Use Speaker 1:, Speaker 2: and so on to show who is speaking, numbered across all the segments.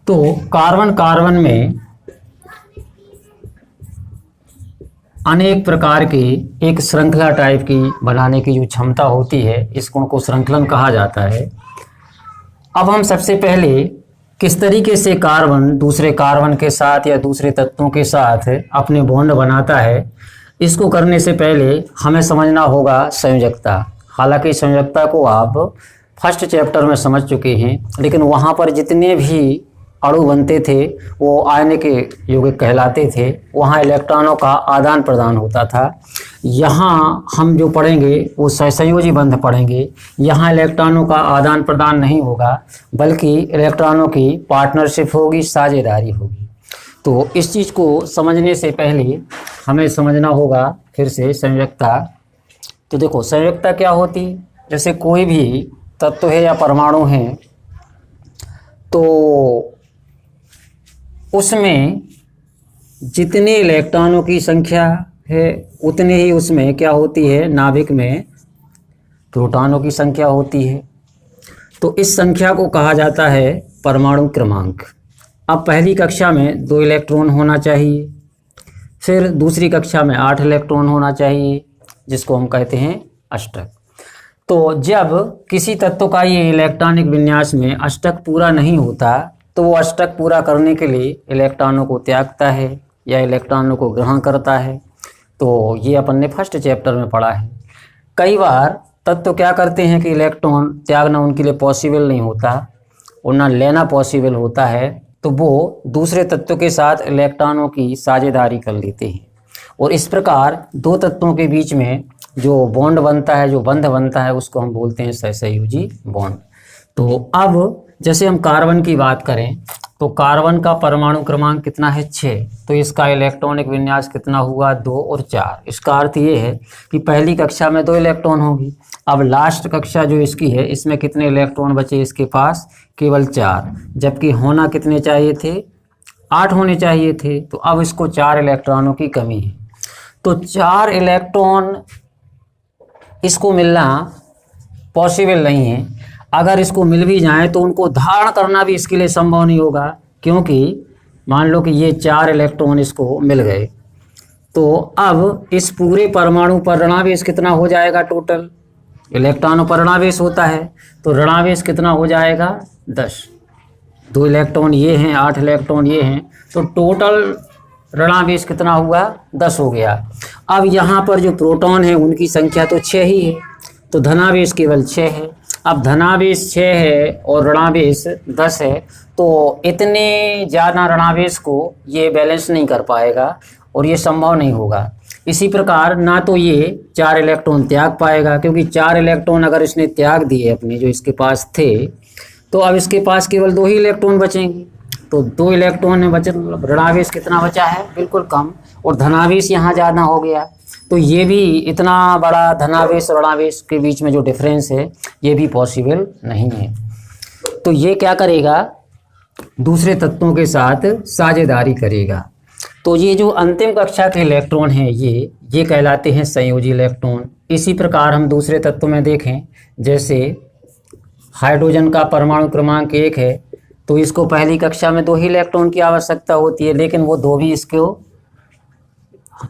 Speaker 1: तो carbon carbon में अनेक प्रकार की एक श्रृंखला टाइप की बनाने की जो क्षमता होती है, इस गुण को श्रृंखलन कहा जाता है। अब हम सबसे पहले किस तरीके से कार्बन दूसरे कार्बन के साथ या दूसरे तत्वों के साथ अपने बॉन्ड बनाता है, इसको करने से पहले हमें समझना होगा संयोजकता। हालांकि संयोजकता को आप फर्स्ट चैप्टर में समझ चुके हैं, लेकिन वहाँ पर जितने भी अणु बनते थे वो आयनिक यौगिक कहलाते थे। वहाँ इलेक्ट्रॉनों का आदान प्रदान होता था। यहाँ हम जो पढ़ेंगे वो सहसंयोजी बंध पढ़ेंगे। यहाँ इलेक्ट्रॉनों का आदान प्रदान नहीं होगा, बल्कि इलेक्ट्रॉनों की पार्टनरशिप होगी, साझेदारी होगी। तो इस चीज़ को समझने से पहले हमें समझना होगा फिर से संयोजकता। तो देखो संयोजकता क्या होती, जैसे कोई भी तत्व है या परमाणु है, तो उसमें जितने इलेक्ट्रॉनों की संख्या है उतने ही उसमें क्या होती है, नाभिक में प्रोटॉनों की संख्या होती है। तो इस संख्या को कहा जाता है परमाणु क्रमांक। अब पहली कक्षा में 2 इलेक्ट्रॉन होना चाहिए, फिर दूसरी कक्षा में 8 इलेक्ट्रॉन होना चाहिए, जिसको हम कहते हैं अष्टक। तो जब किसी तत्व का ये इलेक्ट्रॉनिक विन्यास में अष्टक पूरा नहीं होता, तो वो अष्टक पूरा करने के लिए इलेक्ट्रॉनों को त्यागता है या इलेक्ट्रॉनों को ग्रहण करता है। तो ये अपन ने फर्स्ट चैप्टर में पढ़ा है। कई बार तत्व क्या करते हैं कि इलेक्ट्रॉन त्यागना उनके लिए पॉसिबल नहीं होता और ना लेना पॉसिबल होता है, तो वो दूसरे तत्व के साथ इलेक्ट्रॉनों की साझेदारी कर लेते हैं। और इस प्रकार दो तत्वों के बीच में जो बॉन्ड बनता है, जो बंध बनता है, उसको हम बोलते हैं सहसंयोजी बॉन्ड। तो अब जैसे हम कार्बन की बात करें, तो कार्बन का परमाणु क्रमांक कितना है, 6। तो इसका इलेक्ट्रॉनिक विन्यास कितना हुआ, 2 और 4। इसका अर्थ ये है कि पहली कक्षा में 2 इलेक्ट्रॉन होगी। अब लास्ट कक्षा जो इसकी है, इसमें कितने इलेक्ट्रॉन बचे इसके पास, केवल 4, जबकि होना कितने चाहिए थे, 8 होने चाहिए थे। तो अब इसको 4 इलेक्ट्रॉनों की कमी है। तो 4 इलेक्ट्रॉन इसको मिलना पॉसिबल नहीं है। अगर इसको मिल भी जाए तो उनको धारण करना भी इसके लिए संभव नहीं होगा, क्योंकि मान लो कि ये 4 इलेक्ट्रॉन इसको मिल गए, तो अब इस पूरे परमाणु पर ऋणावेश कितना हो जाएगा, टोटल इलेक्ट्रॉनों पर ऋणावेश होता है, तो ऋणावेश कितना हो जाएगा, 10। 2 इलेक्ट्रॉन ये हैं, 8 इलेक्ट्रॉन ये हैं, तो टोटल ऋणावेश कितना हुआ, 10 हो गया। अब यहाँ पर जो प्रोटॉन है उनकी संख्या तो 6 ही है, तो धनावेश केवल 6 है। अब धनावेश 6 है और ऋणावेश 10 है, तो इतने ज़्यादा ऋणावेश को ये बैलेंस नहीं कर पाएगा और ये संभव नहीं होगा। इसी प्रकार ना तो ये 4 इलेक्ट्रॉन त्याग पाएगा, क्योंकि 4 इलेक्ट्रॉन अगर इसने त्याग दिए अपने जो इसके पास थे, तो अब इसके पास केवल 2 ही इलेक्ट्रॉन बचेंगे। तो 2 इलेक्ट्रॉन में बचे, ऋणावेश कितना बचा है, बिल्कुल कम, और धनावेश यहाँ ज़्यादा हो गया। तो ये भी इतना बड़ा धनावेश और ऋणावेश के बीच में जो डिफरेंस है, ये भी पॉसिबल नहीं है। तो ये क्या करेगा, दूसरे तत्वों के साथ साझेदारी करेगा। तो ये जो अंतिम कक्षा के इलेक्ट्रॉन हैं, ये कहलाते हैं संयोजी इलेक्ट्रॉन। इसी प्रकार हम दूसरे तत्व में देखें, जैसे हाइड्रोजन का परमाणु क्रमांक 1 है, तो इसको पहली कक्षा में 2 ही इलेक्ट्रॉन की आवश्यकता होती है, लेकिन वो 2 भी इसको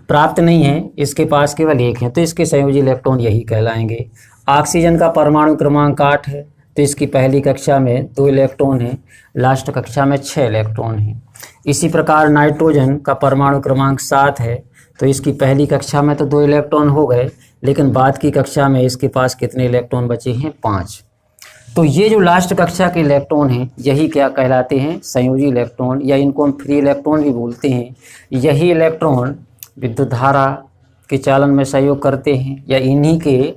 Speaker 1: प्राप्त नहीं है, इसके पास केवल 1 है, तो इसके संयोजी इलेक्ट्रॉन यही कहलाएंगे। ऑक्सीजन का परमाणु क्रमांक 8 है, तो इसकी पहली कक्षा में 2 इलेक्ट्रॉन है, लास्ट कक्षा में 6 इलेक्ट्रॉन हैं। इसी प्रकार नाइट्रोजन का परमाणु क्रमांक 7 है, तो इसकी पहली कक्षा में तो 2 इलेक्ट्रॉन हो गए, लेकिन बाद की कक्षा में इसके पास कितने इलेक्ट्रॉन बचे हैं, 5। तो ये जो लास्ट कक्षा के इलेक्ट्रॉन हैं, यही क्या कहलाते हैं, संयोजी इलेक्ट्रॉन, या इनको हम फ्री इलेक्ट्रॉन भी बोलते हैं। यही इलेक्ट्रॉन विद्युत धारा के चालन में सहयोग करते हैं, या इन्हीं के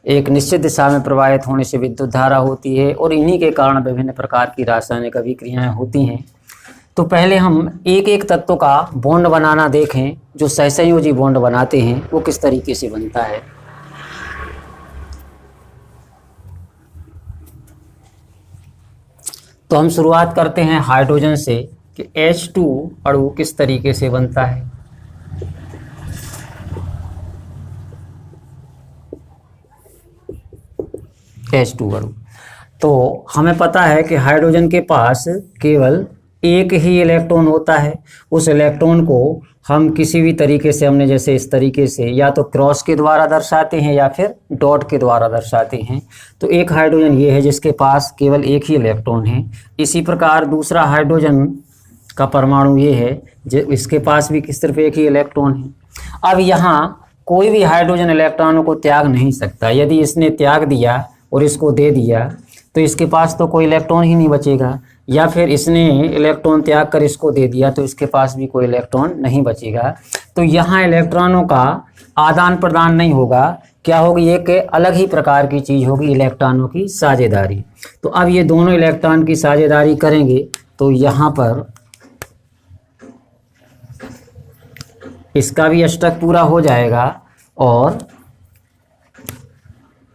Speaker 1: एक निश्चित दिशा में प्रवाहित होने से विद्युत धारा होती है, और इन्हीं के कारण विभिन्न प्रकार की रासायनिक अभिक्रियाएं होती हैं। तो पहले हम एक एक तत्व का बॉन्ड बनाना देखें, जो सहसंयोजी बॉन्ड बनाते हैं वो किस तरीके से बनता है। तो हम शुरुआत करते हैं हाइड्रोजन से कि H2 अणु किस तरीके से बनता है। H2 अणु, तो हमें पता है कि हाइड्रोजन के पास केवल एक ही इलेक्ट्रॉन होता है। उस इलेक्ट्रॉन को हम किसी भी तरीके से, हमने जैसे इस तरीके से या तो क्रॉस के द्वारा दर्शाते हैं या फिर डॉट के द्वारा दर्शाते हैं। तो एक हाइड्रोजन ये है जिसके पास केवल एक ही इलेक्ट्रॉन है। इसी प्रकार दूसरा हाइड्रोजन का परमाणु ये है जो इसके पास भी सिर्फ एक ही इलेक्ट्रॉन है। अब यहाँ कोई भी हाइड्रोजन इलेक्ट्रॉनों को त्याग नहीं सकता। यदि इसने त्याग दिया और इसको दे दिया तो इसके पास तो कोई इलेक्ट्रॉन ही नहीं बचेगा, या फिर इसने इलेक्ट्रॉन त्याग कर इसको दे दिया तो इसके पास भी कोई इलेक्ट्रॉन नहीं बचेगा। तो यहाँ इलेक्ट्रॉनों का आदान प्रदान नहीं होगा। क्या होगी? एक अलग ही प्रकार की चीज़ होगी, इलेक्ट्रॉनों की साझेदारी। तो अब ये दोनों इलेक्ट्रॉन की साझेदारी करेंगे तो यहाँ पर इसका भी अष्टक पूरा हो जाएगा और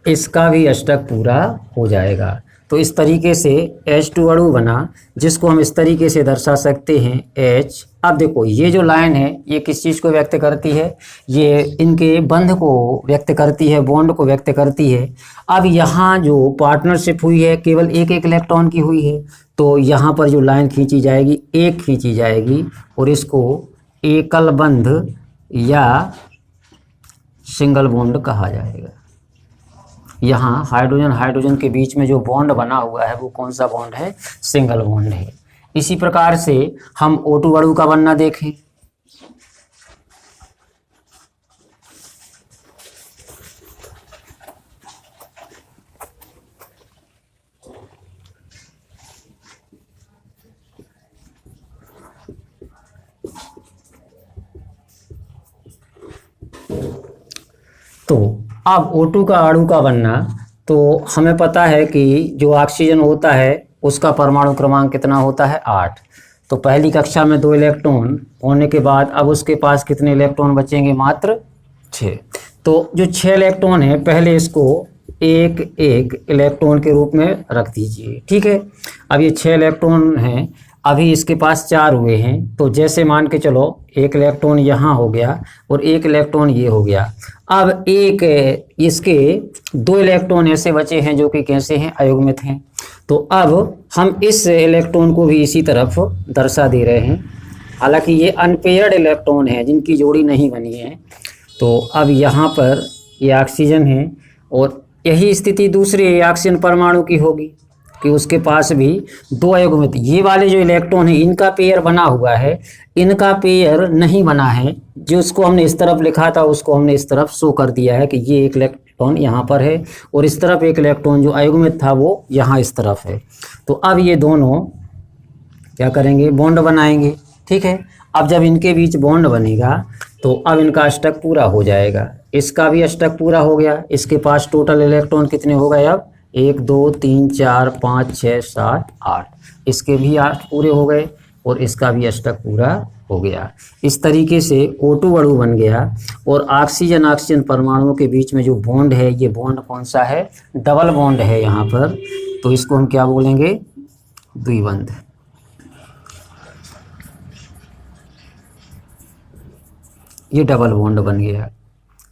Speaker 1: इसका भी अष्टक पूरा हो जाएगा। तो इस तरीके से H2 अणु बना, जिसको हम इस तरीके से दर्शा सकते हैं H। अब देखो ये जो लाइन है ये किस चीज़ को व्यक्त करती है? ये इनके बंध को व्यक्त करती है, बॉन्ड को व्यक्त करती है। अब यहाँ जो पार्टनरशिप हुई है केवल एक एक इलेक्ट्रॉन की हुई है, तो यहाँ पर जो लाइन खींची जाएगी एक खींची जाएगी और इसको एकल बंध या सिंगल बॉन्ड कहा जाएगा। यहाँ हाइड्रोजन हाइड्रोजन के बीच में जो बॉन्ड बना हुआ है वो कौन सा बॉन्ड है? सिंगल बॉन्ड है। इसी प्रकार से हम O2 अणु का बनना देखें। तो अब O2 का अणु का बनना, तो हमें पता है कि जो ऑक्सीजन होता है उसका परमाणु क्रमांक कितना होता है? 8। तो पहली कक्षा में 2 इलेक्ट्रॉन होने के बाद अब उसके पास कितने इलेक्ट्रॉन बचेंगे? मात्र 6। तो जो 6 इलेक्ट्रॉन है पहले इसको एक एक इलेक्ट्रॉन के रूप में रख दीजिए, ठीक है। अब ये 6 इलेक्ट्रॉन हैं, अभी इसके पास 4 हुए हैं, तो जैसे मान के चलो एक इलेक्ट्रॉन यहाँ हो गया और एक इलेक्ट्रॉन ये हो गया। अब एक इसके 2 इलेक्ट्रॉन ऐसे बचे हैं जो कि कैसे हैं? अयुग्मित हैं। तो अब हम इस इलेक्ट्रॉन को भी इसी तरफ दर्शा दे रहे हैं। हालांकि ये अनपेयर्ड इलेक्ट्रॉन है जिनकी जोड़ी नहीं बनी है। तो अब यहाँ पर ये ऑक्सीजन है और यही स्थिति दूसरे ऑक्सीजन परमाणु की होगी कि उसके पास भी 2 अयुग्मित, ये वाले जो इलेक्ट्रॉन है इनका पेयर बना हुआ है, इनका पेयर नहीं बना है। जो उसको हमने इस तरफ लिखा था उसको हमने इस तरफ शो कर दिया है कि ये एक इलेक्ट्रॉन यहाँ पर है और इस तरफ एक इलेक्ट्रॉन जो अयुग्मित था वो यहाँ इस तरफ है। तो अब ये दोनों क्या करेंगे? बॉन्ड बनाएंगे, ठीक है। अब जब इनके बीच बॉन्ड बनेगा तो अब इनका अष्टक पूरा हो जाएगा। इसका भी अष्टक पूरा हो गया। इसके पास टोटल इलेक्ट्रॉन कितने हो गए? अब 1 2 3 4 5 6 7 8, इसके भी 8 पूरे हो गए और इसका भी अष्टक पूरा हो गया। इस तरीके से O2 अणु बन गया और ऑक्सीजन ऑक्सीजन परमाणुओं के बीच में जो बॉन्ड है ये बॉन्ड कौन सा है? डबल बॉन्ड है यहाँ पर। तो इसको हम क्या बोलेंगे? द्विबंध। ये डबल बॉन्ड बन गया,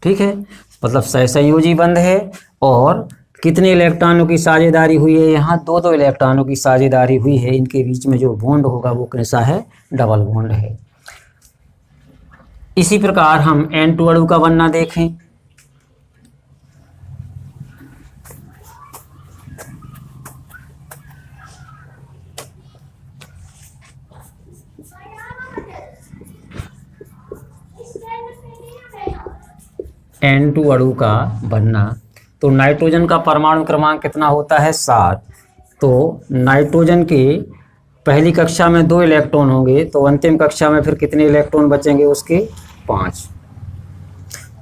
Speaker 1: ठीक है। मतलब सहसंयोजी बंध है और कितने इलेक्ट्रॉनों की साझेदारी हुई है? यहाँ 2 इलेक्ट्रॉनों की साझेदारी हुई है। इनके बीच में जो बॉन्ड होगा वो कैसा है? डबल बॉन्ड है। इसी प्रकार हम N2 अणु का बनना देखें। N2 अणु का बनना, तो नाइट्रोजन का परमाणु क्रमांक कितना होता है? 7। तो नाइट्रोजन के पहली कक्षा में 2 इलेक्ट्रॉन होंगे तो अंतिम कक्षा में फिर कितने इलेक्ट्रॉन बचेंगे उसके? 5।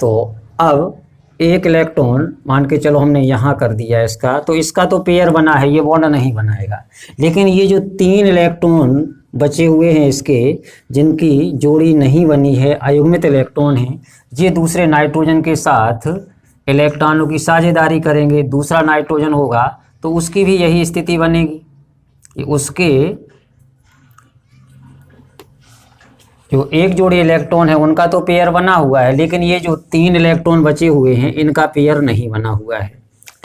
Speaker 1: तो अब एक इलेक्ट्रॉन मान के चलो हमने यहाँ कर दिया इसका, तो इसका तो पेयर बना है, ये बॉन्ड नहीं बनाएगा। लेकिन ये जो 3 इलेक्ट्रॉन बचे हुए हैं इसके, जिनकी जोड़ी नहीं बनी है, अयुग्मित इलेक्ट्रॉन हैं, ये दूसरे नाइट्रोजन के साथ इलेक्ट्रॉनों की साझेदारी करेंगे। दूसरा नाइट्रोजन होगा तो उसकी भी यही स्थिति बनेगी। उसके जो एक जोड़ी इलेक्ट्रॉन है उनका तो पेयर बना हुआ है, लेकिन ये जो 3 इलेक्ट्रॉन बचे हुए हैं इनका पेयर नहीं बना हुआ है,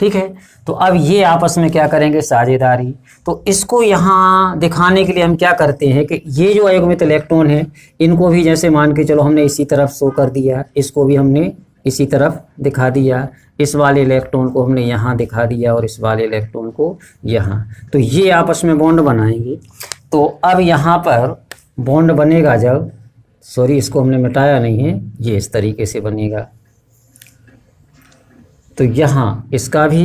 Speaker 1: ठीक है। तो अब ये आपस में क्या करेंगे, साझेदारी। तो इसको यहाँ दिखाने के लिए हम क्या करते हैं कि ये जो अयुग्मित इलेक्ट्रॉन है इनको भी जैसे मान के चलो हमने इसी तरफ शो कर दिया, इसको भी हमने इसी तरफ दिखा दिया, इस वाले इलेक्ट्रॉन को हमने यहाँ दिखा दिया और इस वाले इलेक्ट्रॉन को यहाँ। तो ये आपस में बॉन्ड बनाएंगे। तो अब यहाँ पर बॉन्ड बनेगा जब, सॉरी इसको हमने मिटाया नहीं है, ये इस तरीके से बनेगा। तो यहाँ इसका भी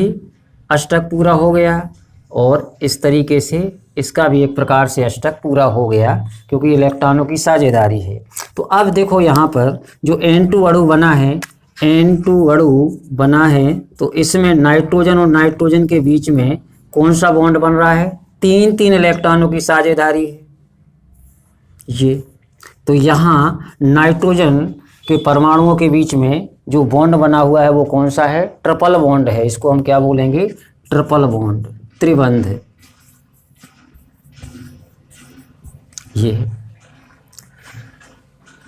Speaker 1: अष्टक पूरा हो गया और इस तरीके से इसका भी एक प्रकार से अष्टक पूरा हो गया, क्योंकि इलेक्ट्रॉनों की साझेदारी है। तो अब देखो यहाँ पर जो N2 अणु बना है, N2 अणु बना है, तो इसमें नाइट्रोजन और नाइट्रोजन के बीच में कौन सा बॉन्ड बन रहा है, 3 इलेक्ट्रॉनों की साझेदारी है ये। तो यहाँ नाइट्रोजन के परमाणुओं के बीच में जो बॉन्ड बना हुआ है वो कौन सा है, ट्रिपल बॉन्ड है। इसको हम क्या बोलेंगे, ट्रिपल बॉन्ड, त्रिबंध ये।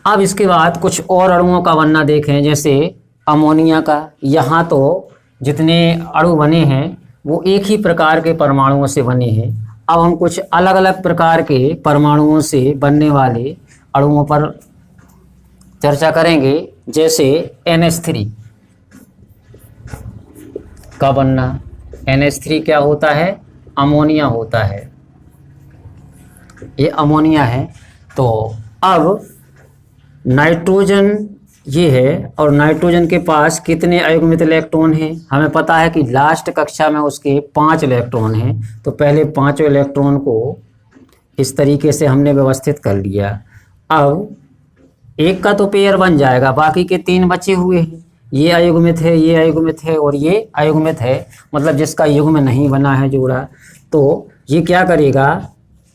Speaker 1: अब इसके बाद कुछ और अणुओं का बनना देखें, जैसे अमोनिया का। यहाँ तो जितने अणु बने हैं वो एक ही प्रकार के परमाणुओं से बने हैं। अब हम कुछ अलग अलग प्रकार के परमाणुओं से बनने वाले अणुओं पर चर्चा करेंगे, जैसे NH3 का बनना। NH3 क्या होता है, अमोनिया होता है, ये अमोनिया है। तो अब नाइट्रोजन ये है और नाइट्रोजन के पास कितने अयुग्मित इलेक्ट्रॉन हैं, हमें पता है कि लास्ट कक्षा में उसके 5 इलेक्ट्रॉन हैं। तो पहले 5 इलेक्ट्रॉन को इस तरीके से हमने व्यवस्थित कर लिया। अब एक का तो पेयर बन जाएगा, बाकी के 3 बचे हुए हैं, ये अयुग्मित है, ये अयुग्मित है और ये अयुग्मित है, मतलब जिसका युग्म नहीं बना है जोड़ा। तो ये क्या करेगा,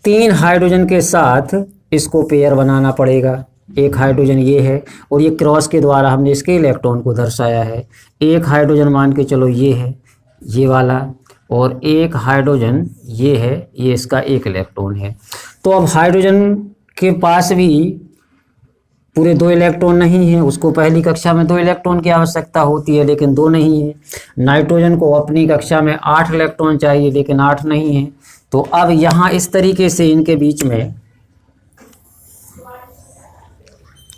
Speaker 1: 3 हाइड्रोजन के साथ इसको पेयर बनाना पड़ेगा। एक हाइड्रोजन ये है और ये क्रॉस के द्वारा हमने इसके इलेक्ट्रॉन को दर्शाया है। एक हाइड्रोजन मान के चलो ये है, ये वाला, और एक हाइड्रोजन ये है, ये इसका एक इलेक्ट्रॉन है। तो अब हाइड्रोजन के पास भी पूरे 2 इलेक्ट्रॉन नहीं है, उसको पहली कक्षा में 2 इलेक्ट्रॉन की आवश्यकता होती है लेकिन 2 नहीं है। नाइट्रोजन को अपनी कक्षा में 8 इलेक्ट्रॉन चाहिए लेकिन 8 नहीं है। तो अब यहाँ इस तरीके से इनके बीच में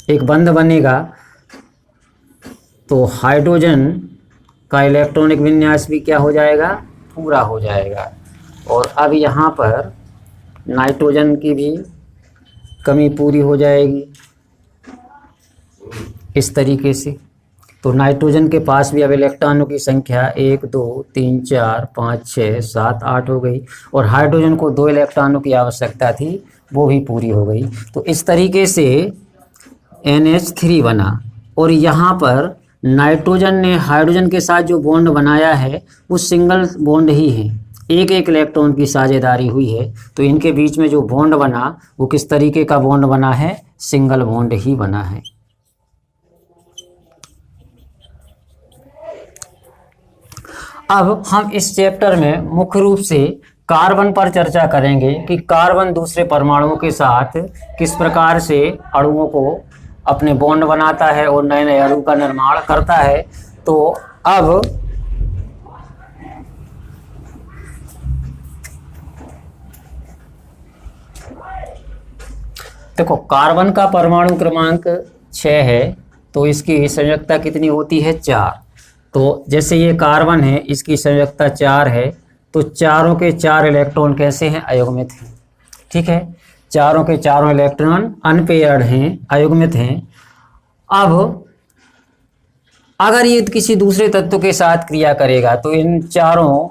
Speaker 1: एक बंध बनेगा, तो हाइड्रोजन का इलेक्ट्रॉनिक विन्यास भी क्या हो जाएगा, पूरा हो जाएगा। और अब यहाँ पर नाइट्रोजन की भी कमी पूरी हो जाएगी इस तरीके से। तो नाइट्रोजन के पास भी अब इलेक्ट्रॉनों की संख्या 1 2 3 4 5 6 7 8 हो गई, और हाइड्रोजन को 2 इलेक्ट्रॉनों की आवश्यकता थी, वो भी पूरी हो गई। तो इस तरीके से NH3 बना। और यहाँ पर नाइट्रोजन ने हाइड्रोजन के साथ जो बॉन्ड बनाया है वो सिंगल बॉन्ड ही है, एक इलेक्ट्रॉन की साझेदारी हुई है। तो इनके बीच में जो बॉन्ड बना वो किस तरीके का बॉन्ड बना है, सिंगल बॉन्ड ही बना है। अब हम इस चैप्टर में मुख्य रूप से कार्बन पर चर्चा करेंगे कि कार्बन दूसरे परमाणुओं के साथ किस प्रकार से अणुओं को अपने बॉन्ड बनाता है और नए नए अणु का निर्माण करता है। तो अब देखो, कार्बन का परमाणु क्रमांक 6 है, तो इसकी संयोजकता कितनी होती है, 4। तो जैसे ये कार्बन है, इसकी संयोजकता 4 है, तो चारों के 4 इलेक्ट्रॉन कैसे हैं, अयुग्मित हैं। ठीक है, चारों के चारों इलेक्ट्रॉन अनपेयर्ड हैं, अयुग्मित हैं। अब अगर ये किसी दूसरे तत्व के साथ क्रिया करेगा तो इन चारों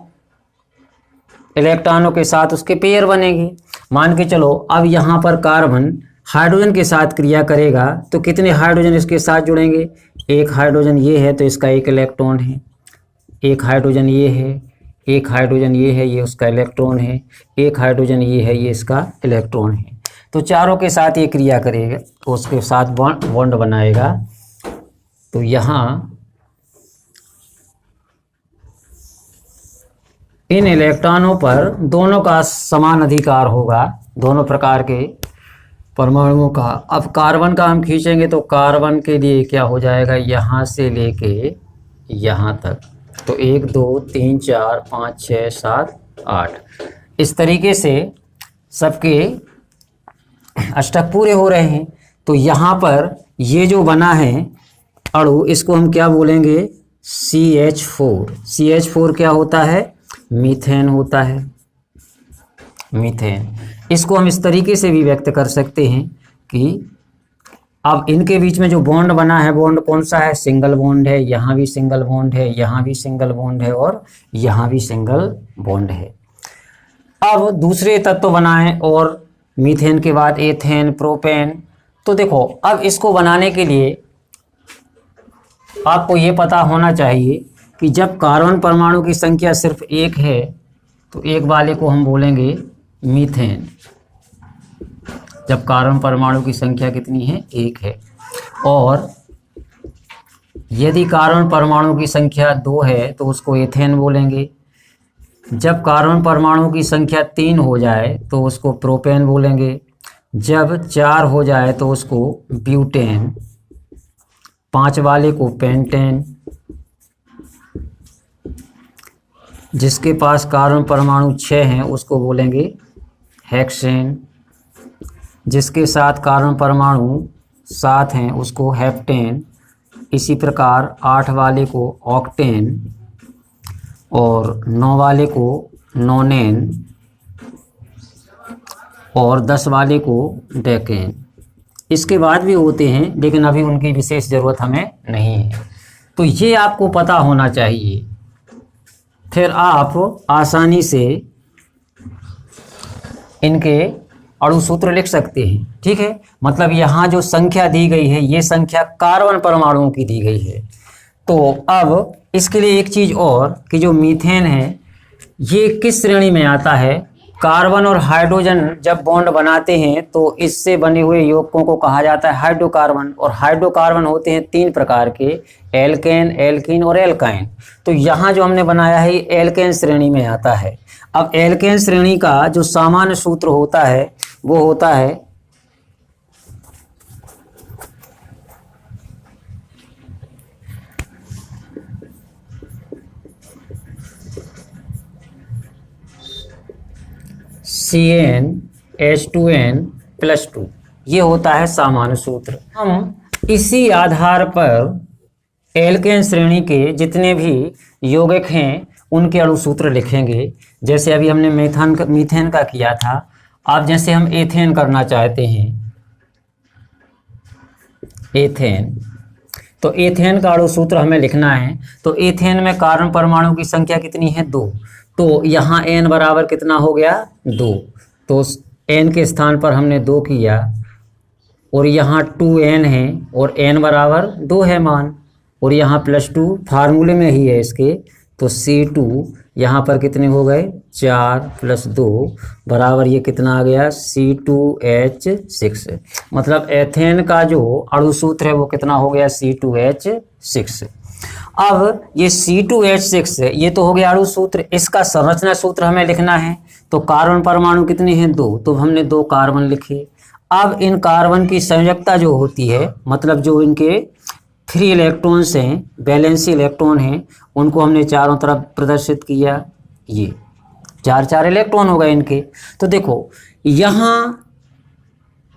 Speaker 1: इलेक्ट्रॉनों के साथ उसके पेयर बनेंगे। मान के चलो अब यहाँ पर कार्बन हाइड्रोजन के साथ क्रिया करेगा तो कितने हाइड्रोजन इसके साथ जुड़ेंगे, एक हाइड्रोजन ये है तो इसका एक इलेक्ट्रॉन है, एक हाइड्रोजन ये है, एक हाइड्रोजन ये है, ये उसका इलेक्ट्रॉन है, एक हाइड्रोजन ये है, ये इसका इलेक्ट्रॉन है। तो चारों के साथ ये क्रिया करेगा तो उसके साथ बॉन्ड बनाएगा। तो यहाँ इन इलेक्ट्रॉनों पर दोनों का समान अधिकार होगा, दोनों प्रकार के परमाणुओं का। अब कार्बन का हम खींचेंगे तो कार्बन के लिए क्या हो जाएगा, यहाँ से लेके यहाँ तक तो 1 2 3 4 5 6 7 8 इस तरीके से सबके अष्टक पूरे हो रहे हैं। तो यहाँ पर ये जो बना है अणु, इसको हम क्या बोलेंगे? CH4। CH4 क्या होता है? मीथेन होता है, मीथेन। इसको हम इस तरीके से भी व्यक्त कर सकते हैं कि अब इनके बीच में जो बॉन्ड बना है, बॉन्ड कौन सा है? सिंगल बॉन्ड है। यहाँ भी सिंगल बॉन्ड है, यहाँ भी सिंगल बॉन्ड है और यहाँ भी सिंगल बॉन्ड है। अब दूसरे तत्व बनाएं और मीथेन के बाद एथेन, प्रोपेन। तो देखो, अब इसको बनाने के लिए आपको ये पता होना चाहिए कि जब कार्बन परमाणु की संख्या सिर्फ एक है तो एक वाले को हम बोलेंगे मीथेन। जब कार्बन परमाणु की संख्या कितनी है? एक है। और यदि कार्बन परमाणु की संख्या 2 है तो उसको एथेन बोलेंगे। जब कार्बन परमाणु की संख्या 3 हो जाए तो उसको प्रोपेन बोलेंगे। जब 4 हो जाए तो उसको ब्यूटेन, 5 वाले को पेंटेन। जिसके पास कार्बन परमाणु 6 हैं उसको बोलेंगे हेक्सेन। जिसके साथ कार्बन परमाणु 7 हैं उसको हेप्टेन। इसी प्रकार 8 वाले को ऑक्टेन और 9 वाले को नोनेन और 10 वाले को डेकेन। इसके बाद भी होते हैं लेकिन अभी उनकी विशेष ज़रूरत हमें नहीं है। तो ये आपको पता होना चाहिए, फिर आप आसानी से इनके अणु सूत्र लिख सकते हैं। ठीक है, मतलब यहाँ जो संख्या दी गई है ये संख्या कार्बन परमाणुओं की दी गई है। तो अब इसके लिए एक चीज़ और कि जो मीथेन है ये किस श्रेणी में आता है? कार्बन और हाइड्रोजन जब बॉन्ड बनाते हैं तो इससे बने हुए यौगिकों को कहा जाता है हाइड्रोकार्बन। और हाइड्रोकार्बन होते हैं 3 प्रकार के, एल्केन, एल्कीन और एल्काइन। तो यहाँ जो हमने बनाया है ये एल्केन श्रेणी में आता है। अब एल्केन श्रेणी का जो सामान्य सूत्र होता है वो होता है CnH2n+2। ये होता है सामान्य सूत्र। हम इसी आधार पर एल्केन श्रेणी के जितने भी यौगिक हैं उनके अणु सूत्र लिखेंगे। जैसे अभी हमने मीथेन का किया था, अब जैसे हम एथेन करना चाहते हैं, एथेन, तो एथेन का अणु सूत्र हमें लिखना है। तो एथेन में कार्बन परमाणु की संख्या कितनी है? 2। तो यहाँ n बराबर कितना हो गया? 2। तो n के स्थान पर हमने 2 किया और यहाँ 2n है और n बराबर 2 है मान, और यहाँ +2 फार्मूले में ही है इसके। तो C2 यहाँ पर कितने हो गए? 4 + 2 बराबर ये कितना आ गया? C2H6। मतलब एथेन का जो अणु सूत्र है वो कितना हो गया? C2H6। अब ये C2H6 ये तो हो गया अणु सूत्र। इसका संरचना सूत्र हमें लिखना है। तो कार्बन परमाणु कितने हैं? 2। तो हमने 2 कार्बन लिखे। अब इन कार्बन की संयोजकता जो होती है, मतलब जो इनके फ्री इलेक्ट्रॉन्स हैं, वैलेंसी इलेक्ट्रॉन हैं, उनको हमने चारों तरफ प्रदर्शित किया। ये 4 इलेक्ट्रॉन हो गए इनके। तो देखो यहाँ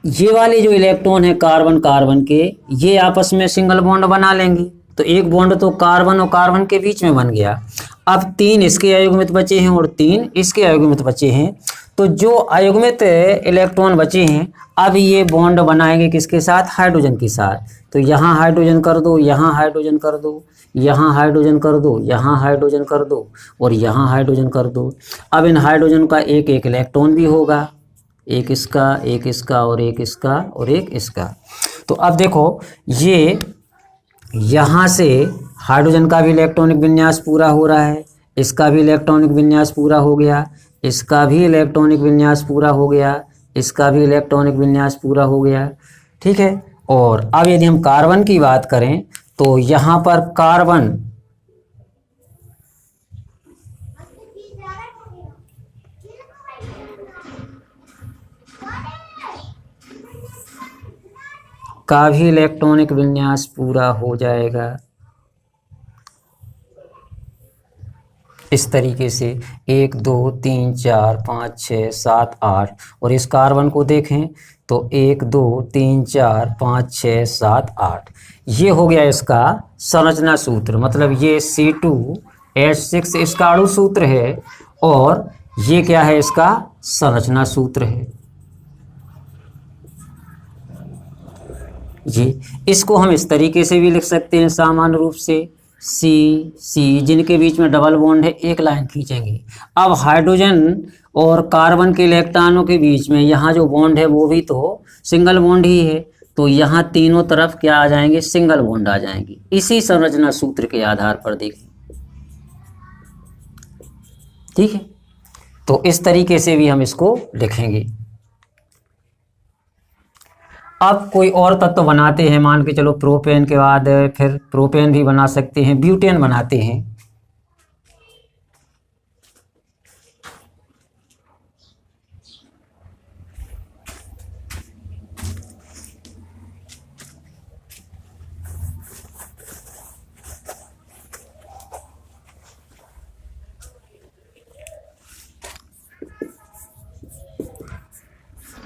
Speaker 1: ये वाले जो इलेक्ट्रॉन है कार्बन कार्बन के, ये आपस में सिंगल बॉन्ड बना लेंगे। तो एक बॉन्ड तो कार्बन और कार्बन के बीच में बन गया। अब 3 इसके अयुग्मित बचे हैं और 3 इसके अयुग्मित बचे हैं। तो जो अयुग्मित इलेक्ट्रॉन बचे हैं अब ये बॉन्ड बनाएंगे किसके साथ? हाइड्रोजन के साथ। तो यहाँ हाइड्रोजन कर दो, यहाँ हाइड्रोजन कर दो, यहाँ हाइड्रोजन कर दो, यहाँ हाइड्रोजन कर दो और यहाँ हाइड्रोजन कर दो। अब इन हाइड्रोजन का एक एक इलेक्ट्रॉन भी होगा, एक इसका, एक इसका और एक इसका और एक इसका। तो अब देखो ये यहाँ से हाइड्रोजन का भी इलेक्ट्रॉनिक विन्यास पूरा हो रहा है, इसका भी इलेक्ट्रॉनिक विन्यास पूरा हो गया, इसका भी इलेक्ट्रॉनिक विन्यास पूरा हो गया, इसका भी इलेक्ट्रॉनिक विन्यास पूरा हो गया। ठीक है। और अब यदि हम कार्बन की बात करें तो यहाँ पर कार्बन का भी इलेक्ट्रॉनिक विन्यास पूरा हो जाएगा। इस तरीके से 1 2 3 4 5 6 7 8, और इस कार्बन को देखें तो 1 2 3 4 5 6 7 8। ये हो गया इसका संरचना सूत्र, मतलब ये C2H6 इसका अणु सूत्र है और ये क्या है, इसका संरचना सूत्र है। जी, इसको हम इस तरीके से भी लिख सकते हैं सामान्य रूप से, C जिनके बीच में डबल बॉन्ड है, एक लाइन खींचेंगे। अब हाइड्रोजन और कार्बन के इलेक्ट्रॉनों के बीच में यहाँ जो बॉन्ड है वो भी तो सिंगल बॉन्ड ही है, तो यहाँ तीनों तरफ क्या आ जाएंगे, सिंगल बॉन्ड आ जाएंगे। इसी संरचना सूत्र के आधार पर देखें, ठीक है। तो इस तरीके से भी हम इसको लिखेंगे। अब कोई और तत्व बनाते हैं, मान के चलो प्रोपेन के बाद फिर प्रोपेन भी बना सकते हैं, ब्यूटेन बनाते हैं।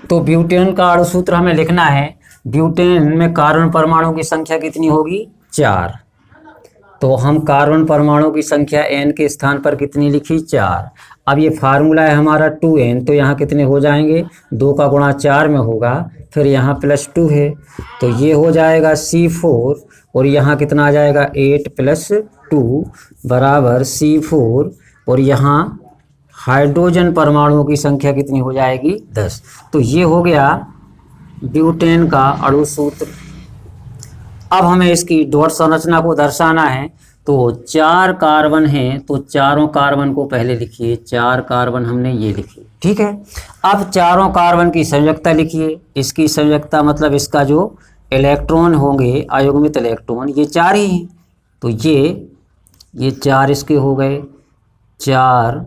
Speaker 1: तो ब्यूटेन का अणु सूत्र हमें लिखना है। ब्यूटेन में कार्बन परमाणु की संख्या कितनी होगी, 4। तो हम कार्बन परमाणु की संख्या n के स्थान पर कितनी लिखी, 4। अब ये फार्मूला है हमारा 2n, तो यहाँ कितने हो जाएंगे, 2 का गुणा 4 में होगा, फिर यहाँ +2 है, तो ये हो जाएगा C4, और यहाँ कितना आ जाएगा 8 + 2 बराबर C4, और यहाँ हाइड्रोजन परमाणुओं की संख्या कितनी हो जाएगी, 10। तो ये हो गया ब्यूटेन का अणु सूत्र। अब हमें इसकी डॉट संरचना को दर्शाना है, तो 4 कार्बन हैं, तो चारों कार्बन को पहले लिखिए, 4 कार्बन हमने ये लिखी, ठीक है। अब चारों कार्बन की संयोजकता लिखिए। इसकी संयोजकता मतलब इसका जो इलेक्ट्रॉन होंगे, अयुग्मित इलेक्ट्रॉन, ये 4 ही हैं, तो ये 4 इसके हो गए, 4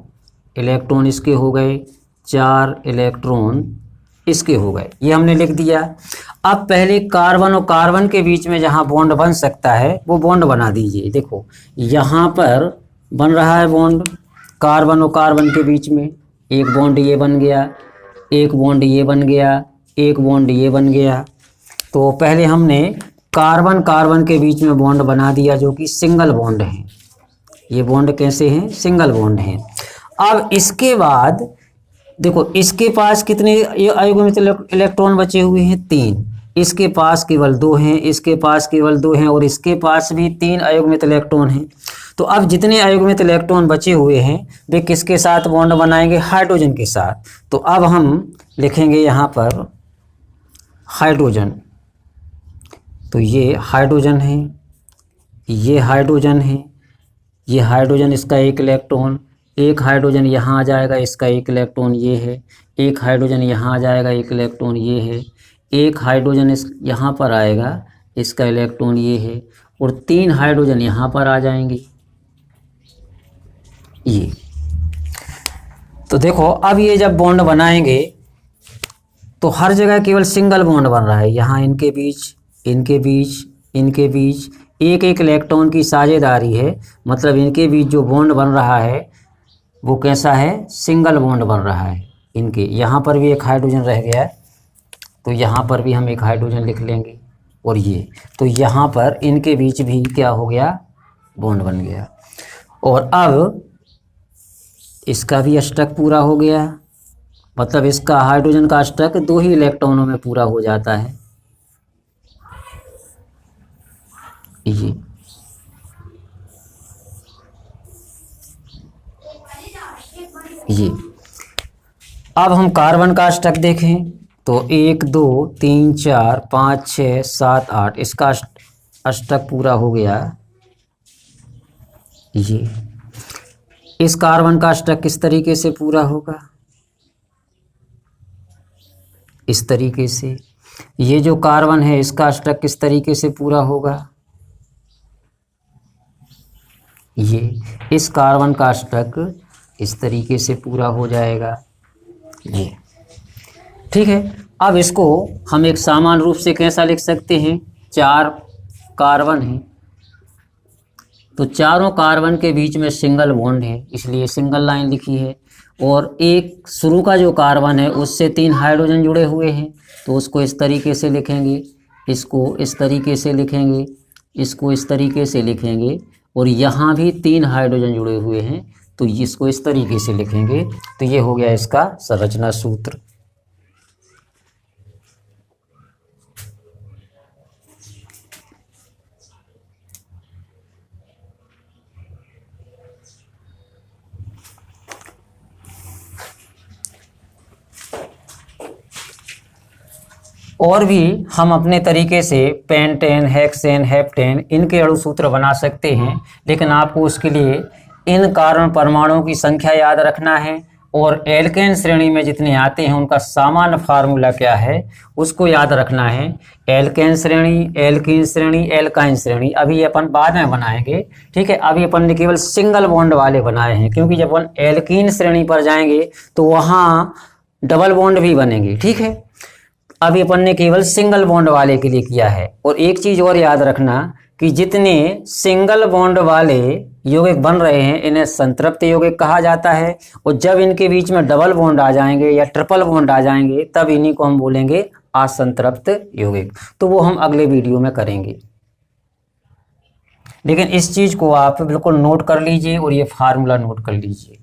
Speaker 1: इलेक्ट्रॉन इसके हो गए, 4 इलेक्ट्रॉन इसके हो गए, ये हमने लिख दिया। अब पहले कार्बन और कार्बन के बीच में जहाँ बॉन्ड बन सकता है वो बॉन्ड बना दीजिए। देखो यहाँ पर बन रहा है बॉन्ड कार्बन और कार्बन के बीच में, एक बॉन्ड ये बन गया, एक बॉन्ड ये बन गया, एक बॉन्ड ये बन गया। तो पहले हमने कार्बन कार्बन के बीच में बॉन्ड बना दिया जो कि सिंगल बॉन्ड है। ये बॉन्ड कैसे हैं, सिंगल बॉन्ड हैं। अब इसके बाद देखो इसके पास कितने अयुग्मित इलेक्ट्रॉन बचे हुए हैं, 3। इसके पास केवल 2 हैं, इसके पास केवल 2 हैं, और इसके पास भी 3 अयुग्मित इलेक्ट्रॉन हैं। तो अब जितने अयुग्मित इलेक्ट्रॉन बचे हुए हैं वे किसके साथ बॉन्ड बनाएंगे, हाइड्रोजन के साथ। तो अब हम लिखेंगे यहाँ पर हाइड्रोजन, तो ये हाइड्रोजन है, ये हाइड्रोजन है, ये हाइड्रोजन, इसका एक इलेक्ट्रॉन, एक हाइड्रोजन यहाँ आ जाएगा, इसका एक इलेक्ट्रॉन ये है, एक हाइड्रोजन यहाँ आ जाएगा, एक इलेक्ट्रॉन ये है, एक हाइड्रोजन इस यहाँ पर आएगा, इसका इलेक्ट्रॉन ये है, और 3 हाइड्रोजन यहाँ पर आ जाएंगे ये। तो देखो अब ये जब बॉन्ड बनाएंगे तो हर जगह केवल सिंगल बॉन्ड बन रहा है, यहाँ इनके बीच, इनके बीच, इनके बीच एक एक इलेक्ट्रॉन की साझेदारी है, मतलब इनके बीच जो बॉन्ड बन रहा है वो कैसा है, सिंगल बॉन्ड बन रहा है। इनके यहाँ पर भी एक हाइड्रोजन रह गया है, तो यहाँ पर भी हम एक हाइड्रोजन लिख लेंगे, और ये तो यहाँ पर इनके बीच भी क्या हो गया, बॉन्ड बन गया। और अब इसका भी अष्टक पूरा हो गया, मतलब इसका हाइड्रोजन का अष्टक 2 ही इलेक्ट्रॉनों में पूरा हो जाता है ये। अब हम कार्बन का अष्टक देखें तो 1 2 3 4 5 6 7 8, इसका अष्टक पूरा हो गया ये। इस कार्बन का अष्टक किस तरीके से पूरा होगा, इस तरीके से। ये जो कार्बन है इसका अष्टक किस तरीके से पूरा होगा, ये। इस कार्बन का अष्टक इस तरीके से पूरा हो जाएगा ये, ठीक है। अब इसको हम एक सामान्य रूप से कैसा लिख सकते हैं, 4 कार्बन हैं, तो चारों कार्बन के बीच में सिंगल बॉन्ड है, इसलिए सिंगल लाइन लिखी है। और एक शुरू का जो कार्बन है उससे 3 हाइड्रोजन जुड़े हुए हैं, तो उसको इस तरीके से लिखेंगे, इसको इस तरीके से लिखेंगे, इसको इस तरीके से लिखेंगे, और यहाँ भी 3 हाइड्रोजन जुड़े हुए हैं, तो इसको इस तरीके से लिखेंगे। तो ये हो गया इसका संरचना सूत्र। और भी हम अपने तरीके से पेंटेन, हेक्सेन, हेप्टेन इनके अणु सूत्र बना सकते हैं, लेकिन आपको उसके लिए इन कार्बन परमाणुओं की संख्या याद रखना है और एल्केन श्रेणी में जितने आते हैं उनका सामान्य फार्मूला क्या है उसको याद रखना है। एल्केन श्रेणी, एल्कीन श्रेणी, एल्काइन श्रेणी अभी अपन बाद में बनाएंगे, ठीक है। अभी अपन ने केवल सिंगल बॉन्ड वाले बनाए हैं, क्योंकि जब अपन एल्कीन श्रेणी पर जाएंगे तो वहाँ डबल बॉन्ड भी बनेंगे, ठीक है। अभी अपन ने केवल सिंगल बॉन्ड वाले के लिए किया है। और एक चीज और याद रखना कि जितने सिंगल बॉन्ड वाले यौगिक बन रहे हैं इन्हें संतृप्त यौगिक कहा जाता है, और जब इनके बीच में डबल बॉन्ड आ जाएंगे या ट्रिपल बॉन्ड आ जाएंगे तब इन्हीं को हम बोलेंगे असंतृप्त यौगिक। तो वो हम अगले वीडियो में करेंगे, लेकिन इस चीज को आप बिल्कुल नोट कर लीजिए और ये फार्मूला नोट कर लीजिए।